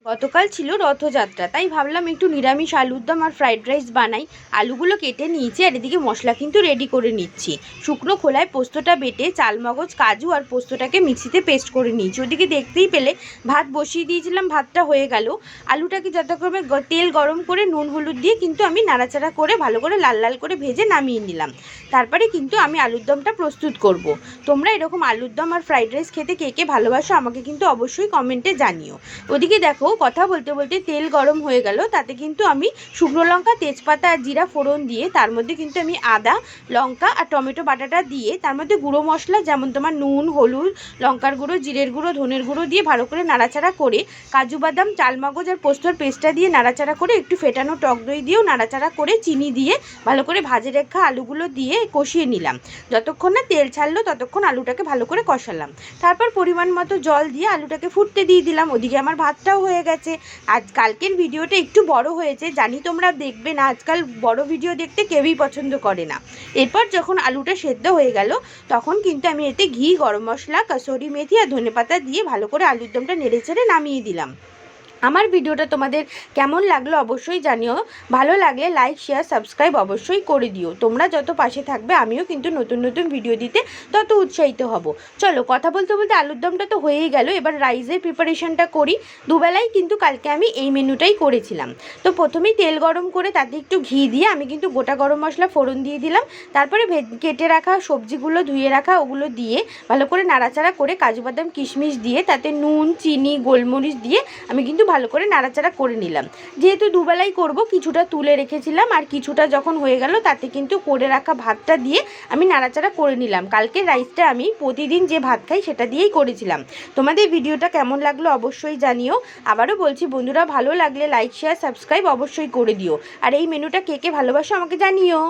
গতকাল ছিল রথযাত্রা, তাই ভাবলাম একটু নিরামিষ আলুর দম আর ফ্রাইড রাইস বানাই। আলুগুলো কেটে নিয়েছি আর এদিকে মশলা কিন্তু রেডি করে নিচ্ছি। শুকনো খোলায় পোস্তটা বেটে চালমগজ, কাজু আর পোস্তটাকে মিক্সিতে পেস্ট করে নিয়েছি। ওদিকে দেখতেই পেলে ভাত বসিয়ে দিয়েছিলাম, ভাতটা হয়ে গেল। আলুটাকে যথাক্রমে তেল গরম করে নুন হলুদ দিয়ে কিন্তু আমি নাড়াচাড়া করে ভালো করে লাল লাল করে ভেজে নামিয়ে নিলাম। তারপরে কিন্তু আমি আলুর দমটা প্রস্তুত করব। তোমরা এরকম আলুর দম আর ফ্রাইড রাইস খেতে কে কে ভালোবাসো আমাকে কিন্তু অবশ্যই কমেন্টে জানিও। ওদিকে দেখো কথা বলতে বলতে তেল গরম হয়ে গেল, তাতে কিন্তু আমি শুকনো লঙ্কা, তেজপাতা আর জিরা ফোড়ন দিয়ে তার মধ্যে কিন্তু আমি আদা, লঙ্কা আর টমেটো বাটাটা দিয়ে তার মধ্যে গুঁড়ো মশলা যেমন তোমার নুন, হলুদ, লঙ্কার গুঁড়ো, জিরের গুঁড়ো, ধনের গুঁড়ো দিয়ে ভালো করে নাড়াচাড়া করে কাজু বাদাম, চালমগজ আর পোস্তর পেস্টটা দিয়ে নাড়াচাড়া করে একটু ফেটানো টক দই দিয়েও নাড়াচাড়া করে চিনি দিয়ে ভালো করে ভাজে রেখা আলুগুলো দিয়ে কষিয়ে নিলাম। যতক্ষণ না তেল ছাড়লো ততক্ষণ আলুটাকে ভালো করে কষালাম। তারপর পরিমাণ মতো জল দিয়ে আলুটাকে ফুটতে দিয়ে দিলাম। ওদিকে আমার ভাতটাও হয়ে গেছে। আজ কালকের ভিডিওটা একটু বড় হয়েছে, জানি তোমরা দেখবে না, আজকাল বড় ভিডিও দেখতে কেউই পছন্দ করে না। এরপর যখন আলুটা সেদ্ধ হয়ে গেল তখন কিন্তু আমি এতে ঘি, গরম মশলা, কসুরি মেথি আর ধনেপাতা দিয়ে ভালো করে আলুর দমটা নেড়েচেড়ে নামিয়ে দিলাম। আমার ভিডিওটা তোমাদের কেমন লাগলো অবশ্যই জানিও। ভালো লাগলে লাইক, শেয়ার, সাবস্ক্রাইব অবশ্যই করে দিও। তোমরা যত পাশে থাকবে আমিও কিন্তু নতুন নতুন ভিডিও দিতে তত উৎসাহিত হব। চলো কথা বলতে বলতে আলুর দমটা তো হয়েই গেল, এবার রাইসের প্রিপারেশনটা করি। দুবেলাই কিন্তু কালকে আমি এই মেনুটাই করেছিলাম। তো প্রথমেই তেল গরম করে তাতে একটু ঘি দিয়ে আমি কিন্তু গোটা গরম মশলা ফোড়ন দিয়ে দিলাম। তারপরে কেটে রাখা সবজিগুলো, ধুয়ে রাখা ওগুলো দিয়ে ভালো করে নাড়াচাড়া করে কাজু বাদাম, কিশমিশ দিয়ে তাতে নুন, চিনি, গোলমরিচ দিয়ে আমি কিন্তু ভালো করে নাড়াচাড়া করে নিলাম। যেহেতু দুবেলাই করব, কিছুটা তুলে রেখেছিলাম আর কিছুটা যখন হয়ে গেল তাতে কিন্তু করে রাখা ভাতটা দিয়ে আমি নাড়াচাড়া করে নিলাম। কালকের রাইসটা আমি প্রতিদিন যে ভাত খাই সেটা দিয়েই করেছিলাম। তোমাদের ভিডিওটা কেমন লাগলো অবশ্যই জানিও। আবারও বলছি বন্ধুরা, ভালো লাগলে লাইক, শেয়ার, সাবস্ক্রাইব অবশ্যই করে দিও। আর এই মেনুটা কে কে ভালোবাসো আমাকে জানিও।